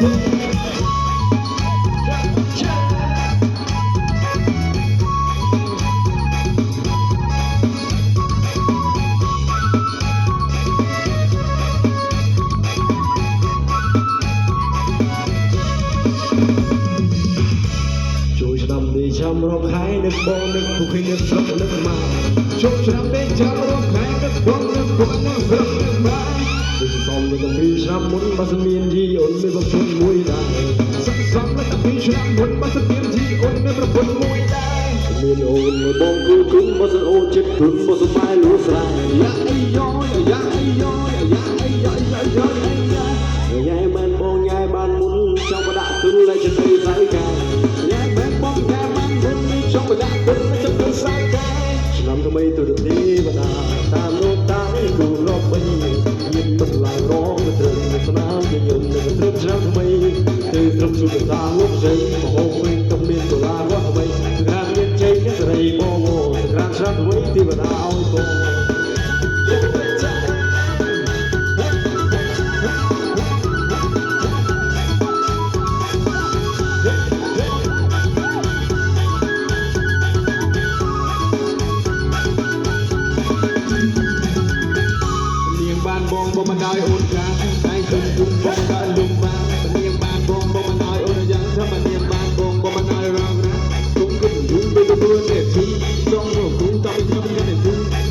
ចាំរកខែនឹកបងនឹកពួកឃើញនឹកស្រុកនឹកមកជប់ឆ្នាំនេះចាំរកខែនឹកបងនឹកពួកនឹកស្រុកនឹកមកដូចសំនៅតែពីឆ្នាំមុនបើសិនមានជីអូនមានប្រពន្ធមួយដែរសឹកសំនៅតែពីឆ្នាំមុនបើសិនមានជីអូនមានប្រពន្ធមួយដែរមានអូននៅបងគូគុំបើសិនអូនចិត្តគុំបើសិនបែរលួស្រែយ៉ាអីយ៉យ៉ាអីយ៉យ៉ាអីយ៉យ៉ាយបានបងញ៉ៃបានមុនចង់បដាក់ទុនតែចិត្តស្អីកាញ៉ៃបានបងញ៉ៃបានមុនចង់បដាក់ទុនតែចិត្តស្អីកាឆ្នាំថ្មីទៅទីបដាតាមលោកតាមគូរកបីមានទឹកឡើងរងទៅត្រឹមស្នាមញញឹមនឹងត្រឹមឆ្នាំថ្មីទៅត្រឹមសុខតាលោកស្រីមហោវិញទំមានដុល្លារវត្តបីខាងមានជ័យស្រីបងក្រានឆ្នាំថ្មីទីបដាឲ្យបងបងមិនឲ្យអូនចាតែគុំគុំបងក៏លំបាននាងបានបងមិនឲ្យអូនយ៉ាងថានាងបានបងមិនឲ្យរងណាគុំគុំយូរទៅទៅនេះទីចង់ទៅគុំតទៅខ្ញុំកាន់តែ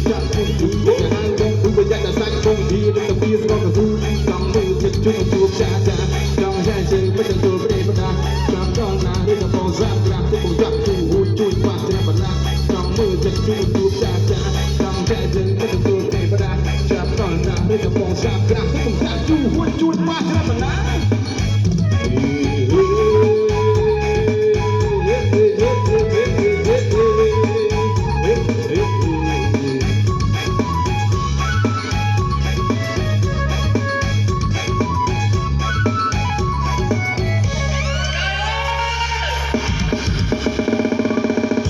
ចាក់គុំយូរទៅហើយបងគុំប្រយ័ត្នតែសាច់បងទីទៅពីស្រុកកស៊ូចង់ទៅចិត្តជុំជួបចាចង់ចាជើងមិនទទួល